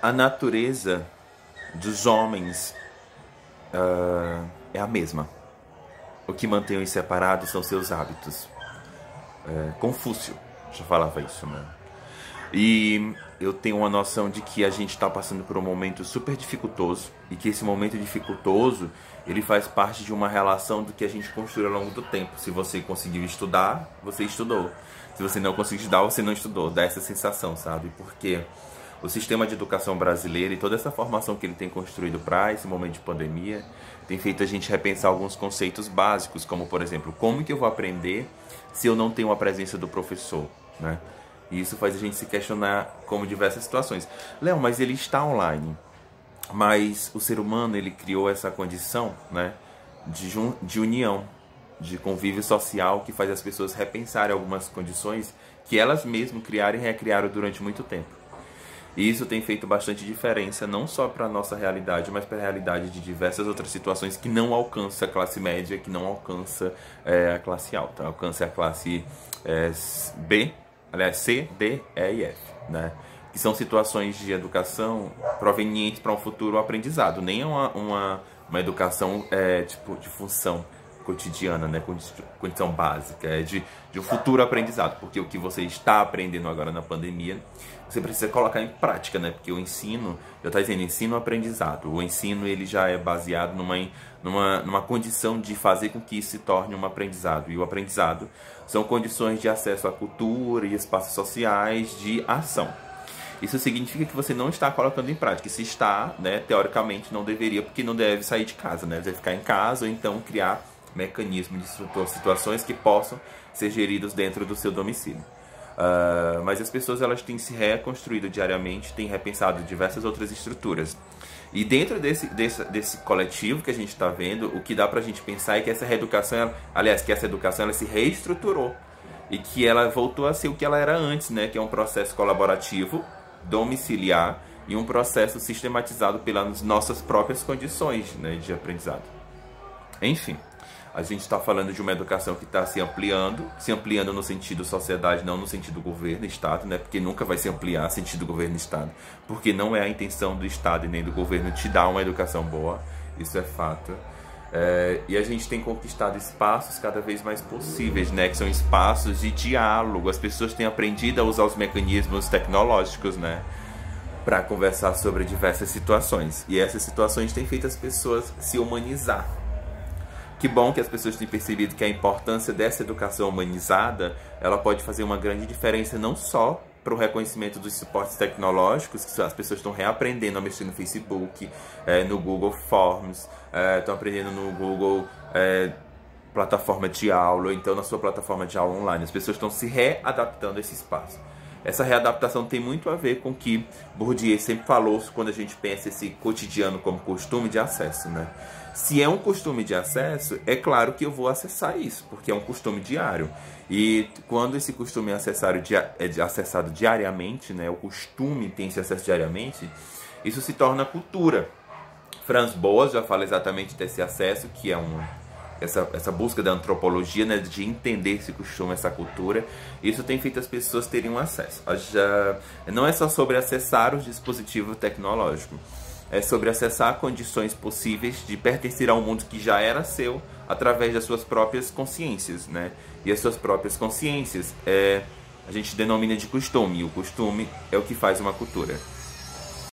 A natureza dos homens é a mesma. O que mantém os separados são seus hábitos. Confúcio já falava isso, né? E eu tenho uma noção de que a gente está passando por um momento super dificultoso e que esse momento dificultoso ele faz parte de uma relação do que a gente construiu ao longo do tempo. Se você conseguiu estudar, você estudou. Se você não conseguiu estudar, você não estudou. Dá essa sensação, sabe? Porque o sistema de educação brasileiro e toda essa formação que ele tem construído para esse momento de pandemia tem feito a gente repensar alguns conceitos básicos, como, por exemplo, como que eu vou aprender se eu não tenho a presença do professor, né? E isso faz a gente se questionar como diversas situações. Léo, mas ele está online. Mas o ser humano, ele criou essa condição, né, de união, de convívio social, que faz as pessoas repensarem algumas condições que elas mesmas criaram e recriaram durante muito tempo. E isso tem feito bastante diferença, não só para a nossa realidade, mas para a realidade de diversas outras situações que não alcança a classe média, que não alcança a classe alta, alcança a classe B, aliás, C, D, E e F, né? Que são situações de educação provenientes para um futuro aprendizado, nem uma educação tipo de função cotidiana, né? Condição básica, de um futuro aprendizado, porque o que você está aprendendo agora na pandemia, você precisa colocar em prática, né? Porque o ensino, já está dizendo, ensino-aprendizado, o ensino ele já é baseado numa condição de fazer com que isso se torne um aprendizado, e o aprendizado são condições de acesso à cultura e espaços sociais de ação. Isso significa que você não está colocando em prática. E se está, né, teoricamente não deveria, porque não deve sair de casa, né? Deve ficar em casa ou então criar mecanismos de situações que possam ser geridos dentro do seu domicílio. Mas as pessoas elas têm se reconstruído diariamente, têm repensado diversas outras estruturas. E dentro desse coletivo que a gente está vendo, o que dá para a gente pensar é que essa reeducação, aliás, que essa educação ela se reestruturou e que ela voltou a ser o que ela era antes, né? Que é um processo colaborativo, domiciliar e um processo sistematizado pelas nossas próprias condições, né, de aprendizado. Enfim, a gente está falando de uma educação que está se ampliando no sentido sociedade, não no sentido governo, Estado, né? Porque nunca vai se ampliar sentido governo, Estado, porque não é a intenção do Estado e nem do governo te dar uma educação boa, isso é fato. E a gente tem conquistado espaços cada vez mais possíveis, né? Que são espaços de diálogo. As pessoas têm aprendido a usar os mecanismos tecnológicos, né, para conversar sobre diversas situações. E essas situações têm feito as pessoas se humanizar. Que bom que as pessoas têm percebido que a importância dessa educação humanizada, ela pode fazer uma grande diferença não só para o reconhecimento dos suportes tecnológicos, que as pessoas estão reaprendendo a mexer no Facebook, no Google Forms, estão aprendendo no Google plataforma de aula, ou então na sua plataforma de aula online. As pessoas estão se readaptando a esse espaço. Essa readaptação tem muito a ver com o que Bourdieu sempre falou quando a gente pensa esse cotidiano como costume de acesso, né? Se é um costume de acesso, é claro que eu vou acessar isso, porque é um costume diário. E quando esse costume é acessado diariamente, né, o costume tem esse acesso diariamente, isso se torna cultura. Franz Boas já fala exatamente desse acesso, que é essa busca da antropologia, né, de entender esse costume, essa cultura. Isso tem feito as pessoas terem um acesso. Não é só sobre acessar o dispositivo tecnológico, é sobre acessar condições possíveis de pertencer a um mundo que já era seu através das suas próprias consciências, né? E as suas próprias consciências a gente denomina de costume, e o costume é o que faz uma cultura.